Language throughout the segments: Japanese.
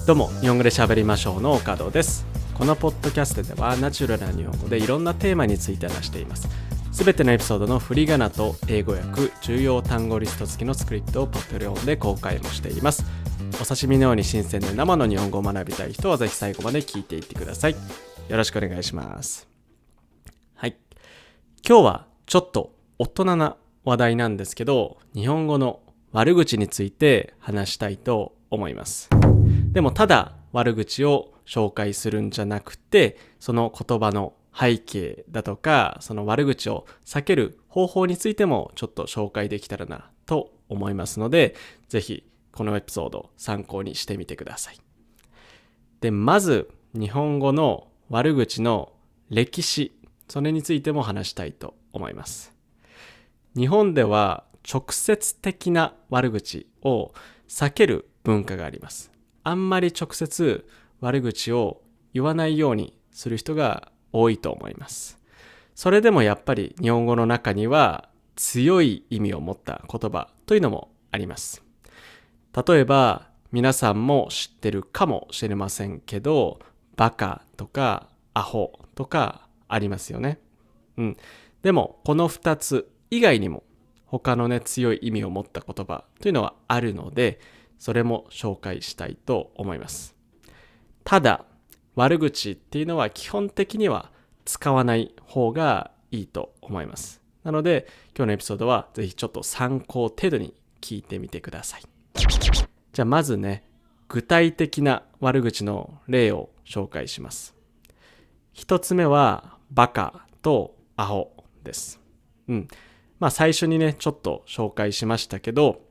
どうも、日本語で喋りましょうの岡戸です。このポッドキャストではナチュラルな日本語でいろんなテーマについて話しています。すべてのエピソードの振り仮名と英語訳、重要単語リスト付きのスクリプトをポッドレオンで公開もしています。お刺身のように新鮮で生の日本語を学びたい人はぜひ最後まで聞いていってください。よろしくお願いします。はい。今日はちょっと大人な話題なんですけど、日本語の悪口について話したいと思います。でもただ悪口を紹介するんじゃなくて、その言葉の背景だとか、その悪口を避ける方法についてもちょっと紹介できたらなと思いますので、ぜひこのエピソードを参考にしてみてください。で、まず日本語の悪口の歴史、それについても話したいと思います。日本では直接的な悪口を避ける文化があります。あんまり直接悪口を言わないようにする人が多いと思います。それでもやっぱり日本語の中には強い意味を持った言葉というのもあります。例えば皆さんも知ってるかもしれませんけど、バカとかアホとかありますよね。でもこの2つ以外にも他の強い意味を持った言葉というのはあるので、それも紹介したいと思います。ただ、悪口っていうのは基本的には使わない方がいいと思います。なので、今日のエピソードはぜひちょっと参考程度に聞いてみてください。じゃあまず具体的な悪口の例を紹介します。一つ目は、バカとアホです。最初にちょっと紹介しましたけど、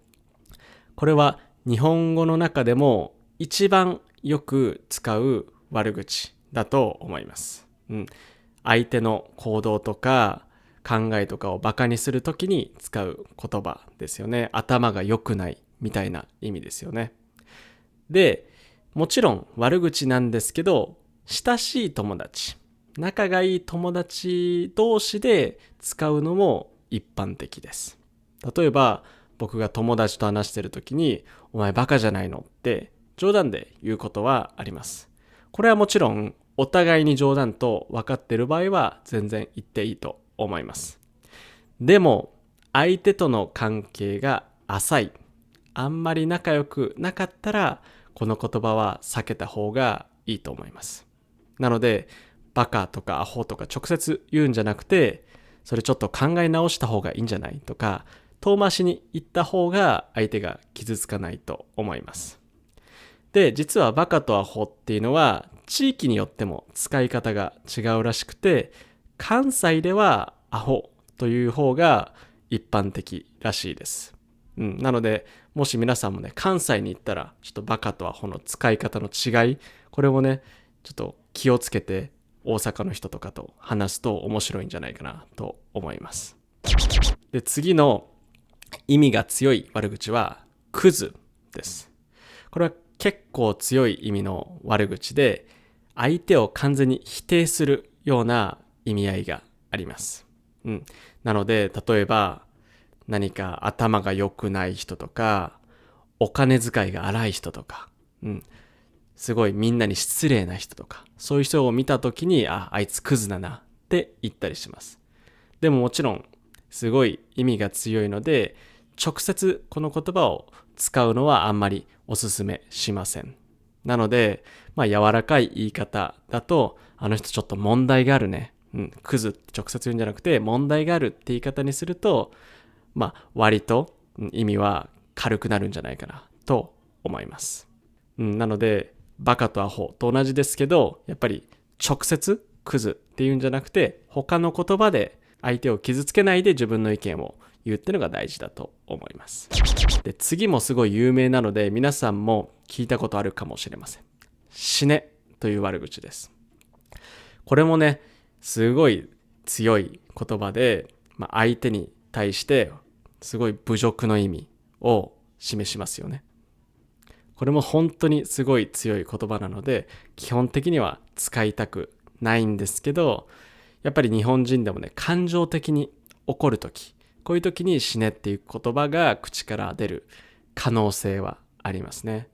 これは日本語の中でも一番よく使う悪口だと思います。相手の行動とか考えとかをバカにするときに使う言葉ですよね。頭が良くないみたいな意味ですよね。で、もちろん悪口なんですけど、親しい友達、仲がいい友達同士で使うのも一般的です。例えば、僕が友達と話しているときに、お前バカじゃないのって冗談で言うことはあります。これはもちろんお互いに冗談と分かっている場合は全然言っていいと思います。でも相手との関係が浅い、あんまり仲良くなかったらこの言葉は避けた方がいいと思います。なのでバカとかアホとか直接言うんじゃなくて、それちょっと考え直した方がいいんじゃないとか、遠回しに言った方が相手が傷つかないと思います。で、実はバカとアホっていうのは地域によっても使い方が違うらしくて、関西ではアホという方が一般的らしいです。なので、もし皆さんも関西に行ったら、ちょっとバカとアホの使い方の違い、これもちょっと気をつけて大阪の人とかと話すと面白いんじゃないかなと思います。で、次の意味が強い悪口はクズです。これは結構強い意味の悪口で、相手を完全に否定するような意味合いがあります。なので、例えば何か頭が良くない人とか、お金遣いが荒い人とか、すごいみんなに失礼な人とか、そういう人を見たときに、あいつクズだなって言ったりします。でももちろんすごい意味が強いので、直接この言葉を使うのはあんまりおすすめしません。なので、柔らかい言い方だと、あの人ちょっと問題があるね。クズって直接言うんじゃなくて、問題があるって言い方にすると、割と意味は軽くなるんじゃないかなと思います。なので、バカとアホと同じですけど、やっぱり直接クズって言うんじゃなくて、他の言葉で相手を傷つけないで自分の意見を言うっていうのが大事だと思います。で、次もすごい有名なので皆さんも聞いたことあるかもしれません。死ねという悪口です。これもすごい強い言葉で、相手に対してすごい侮辱の意味を示しますよね。これも本当にすごい強い言葉なので、基本的には使いたくないんですけど、やっぱり日本人でも感情的に怒るとき、こういうときに死ねっていう言葉が口から出る可能性はありますね。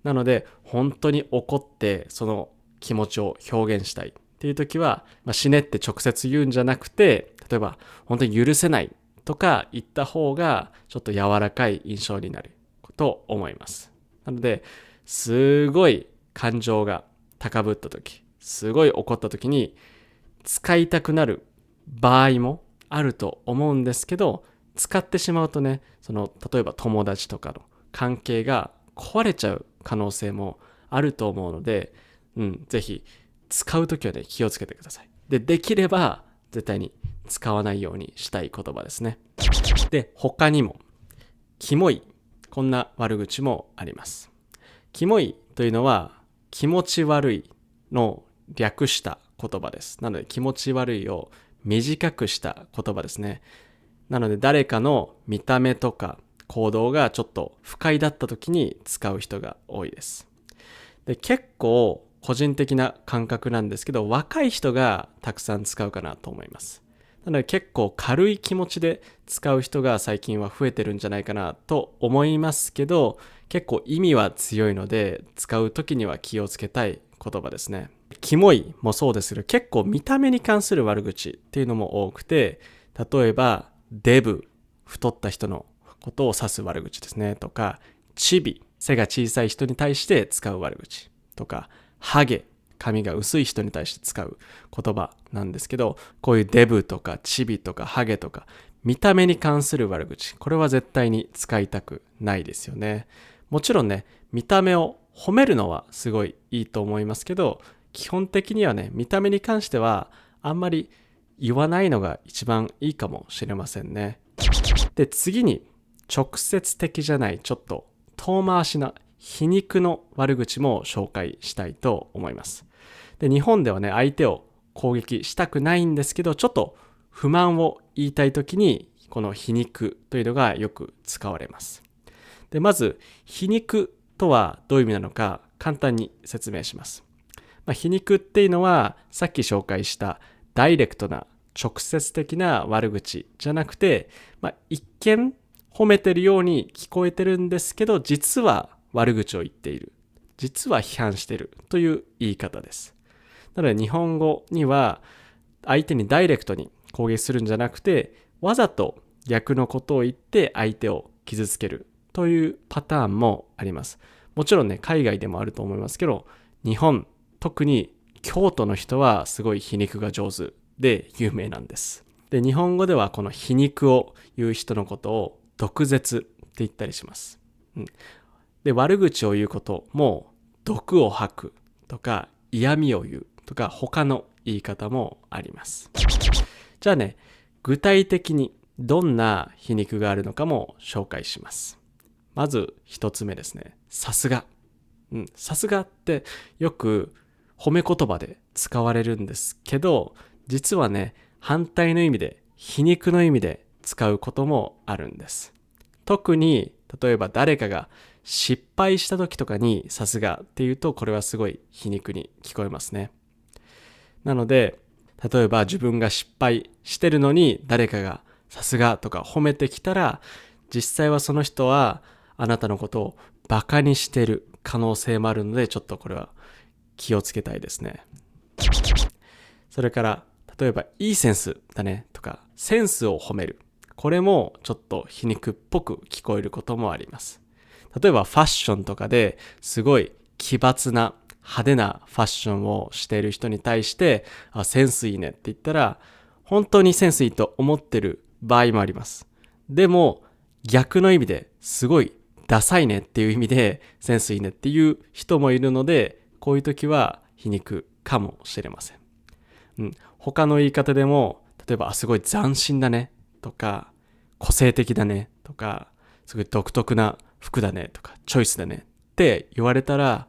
なので本当に怒ってその気持ちを表現したいっていう時は、死ねって直接言うんじゃなくて、例えば本当に許せないとか言った方がちょっと柔らかい印象になると思います。なので、すごい感情が高ぶった時、すごい怒った時に使いたくなる場合もあると思うんですけど、使ってしまうとね、例えば友達とかの関係が壊れちゃう可能性もあると思うので、ぜひ使うときはね、気をつけてください。できれば絶対に使わないようにしたい言葉ですね。で、他にも、キモい、こんな悪口もあります。キモいというのは、気持ち悪いの略した言葉です。なので、気持ち悪いを短くした言葉ですね。なので、誰かの見た目とか行動がちょっと不快だった時に使う人が多いです。で、結構個人的な感覚なんですけど、若い人がたくさん使うかなと思います。なので結構軽い気持ちで使う人が最近は増えてるんじゃないかなと思いますけど、結構意味は強いので使う時には気をつけたい言葉ですね。キモいもそうですけど、結構見た目に関する悪口っていうのも多くて、例えばデブ、太った人のことを指す悪口ですねとか、チビ、背が小さい人に対して使う悪口とか、ハゲ、髪が薄い人に対して使う言葉なんですけど、こういうデブとかチビとかハゲとか見た目に関する悪口、これは絶対に使いたくないですよね。もちろんね、見た目を褒めるのはすごいいいと思いますけど、基本的にはね、見た目に関してはあんまり言わないのが一番いいかもしれませんね。で、次に直接的じゃない、ちょっと遠回しな皮肉の悪口も紹介したいと思います。で、日本ではね、相手を攻撃したくないんですけど、ちょっと不満を言いたいときに、この皮肉というのがよく使われます。で、まず、皮肉とはどういう意味なのか、簡単に説明します。皮肉っていうのは、さっき紹介したダイレクトな直接的な悪口じゃなくて、一見褒めてるように聞こえてるんですけど、実は悪口を言っている。実は批判しているという言い方です。なので日本語には相手にダイレクトに攻撃するんじゃなくて、わざと逆のことを言って相手を傷つけるというパターンもあります。もちろんね、海外でもあると思いますけど、日本、特に京都の人はすごい皮肉が上手で有名なんです。で、日本語ではこの皮肉を言う人のことを毒舌って言ったりします。で、悪口を言うことも毒を吐くとか嫌味を言うとか他の言い方もあります。じゃあね、具体的にどんな皮肉があるのかも紹介します。まず一つ目ですね。さすが。さすがってよく褒め言葉で使われるんですけど、実はね、反対の意味で皮肉の意味で使うこともあるんです。特に例えば誰かが失敗した時とかにさすがっていうと、これはすごい皮肉に聞こえますね。なので、例えば自分が失敗してるのに誰かがさすがとか褒めてきたら、実際はその人はあなたのことをバカにしてる可能性もあるので、ちょっとこれは気をつけたいですね。それから例えばいいセンスだねとかセンスを褒める、これもちょっと皮肉っぽく聞こえることもあります。例えばファッションとかですごい奇抜な派手なファッションをしている人に対して、センスいいねって言ったら、本当にセンスいいと思ってる場合もあります。でも逆の意味ですごいダサいねっていう意味でセンスいいねっていう人もいるので、こういう時は皮肉かもしれません。他の言い方でも、例えばすごい斬新だねとか個性的だねとかすごい独特な服だねとかチョイスだねって言われたら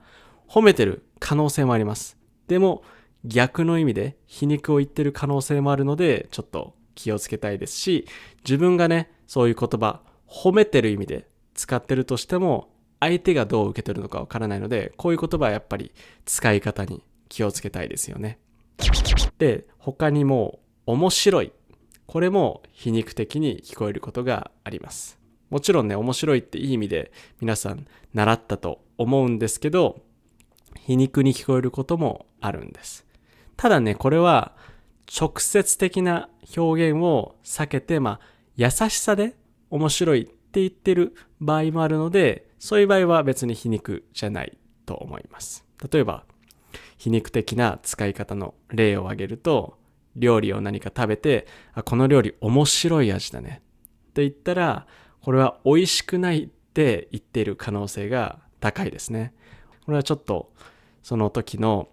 褒めてる可能性もあります。でも逆の意味で皮肉を言ってる可能性もあるので、ちょっと気をつけたいですし、自分がね、そういう言葉褒めてる意味で使ってるとしても、相手がどう受け取るのかわからないので、こういう言葉はやっぱり使い方に気をつけたいですよね。で、他にも面白い、これも皮肉的に聞こえることがあります。もちろんね、面白いっていい意味で皆さん習ったと思うんですけど、皮肉に聞こえることもあるんです。ただね、これは直接的な表現を避けて、優しさで面白いって言ってる場合もあるので、そういう場合は別に皮肉じゃないと思います。例えば、皮肉的な使い方の例を挙げると、料理を何か食べて、この料理面白い味だねって言ったら、これは美味しくないって言っている可能性が高いですね。これはちょっとその時の、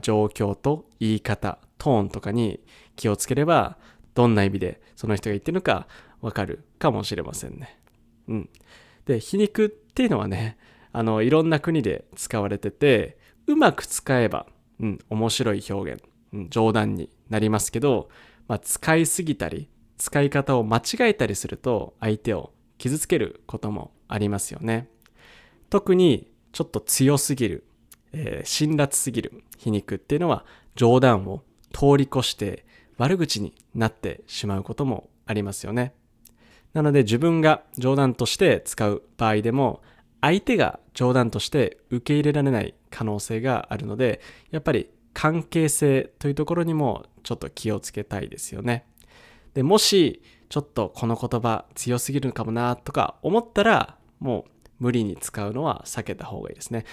状況と言い方、トーンとかに気をつければ、どんな意味でその人が言ってるのかわかるかもしれませんね。で、皮肉っていうのはね、いろんな国で使われてて、うまく使えば、面白い表現、冗談になりますけど、使いすぎたり、使い方を間違えたりすると、相手を傷つけることもありますよね。特にちょっと強すぎる、辛辣すぎる皮肉っていうのは、冗談を通り越して悪口になってしまうこともありますよね。なので自分が冗談として使う場合でも、相手が冗談として受け入れられない可能性があるので、やっぱり関係性というところにもちょっと気をつけたいですよね。で、もしちょっとこの言葉強すぎるかもなとか思ったら、もう無理に使うのは避けた方がいいですね。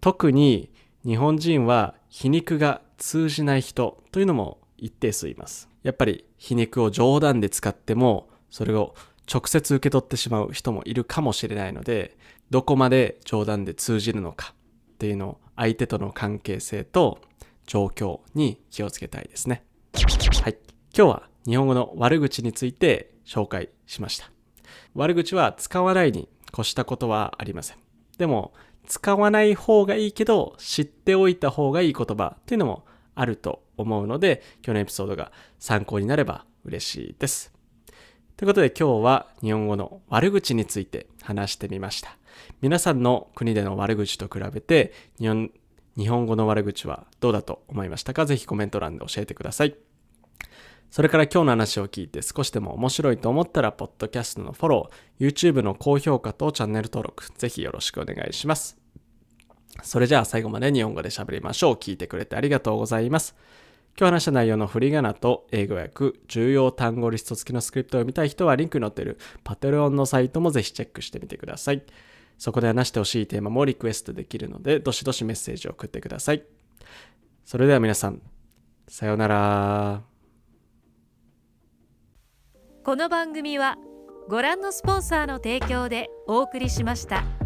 特に日本人は皮肉が通じない人というのも一定数います。やっぱり皮肉を冗談で使っても、それを直接受け取ってしまう人もいるかもしれないので、どこまで冗談で通じるのかっていうのを相手との関係性と状況に気をつけたいですね。はい。今日は日本語の悪口について紹介しました。悪口は使わないに越したことはありません。でも、使わない方がいいけど、知っておいた方がいい言葉っていうのもあると思うので、今日のエピソードが参考になれば嬉しいです。ということで今日は日本語の悪口について話してみました。皆さんの国での悪口と比べて日本語の悪口はどうだと思いましたか？ぜひコメント欄で教えてください。それから今日の話を聞いて少しでも面白いと思ったら、ポッドキャストのフォロー、YouTube の高評価とチャンネル登録、ぜひよろしくお願いします。それじゃあ最後まで日本語で喋りましょう。聞いてくれてありがとうございます。今日話した内容の振り仮名と英語訳、重要単語リスト付きのスクリプトを読みたい人はリンクに載っているパテレオンのサイトもぜひチェックしてみてください。そこで話してほしいテーマもリクエストできるので、どしどしメッセージを送ってください。それでは皆さん、さようなら。この番組はご覧のスポンサーの提供でお送りしました。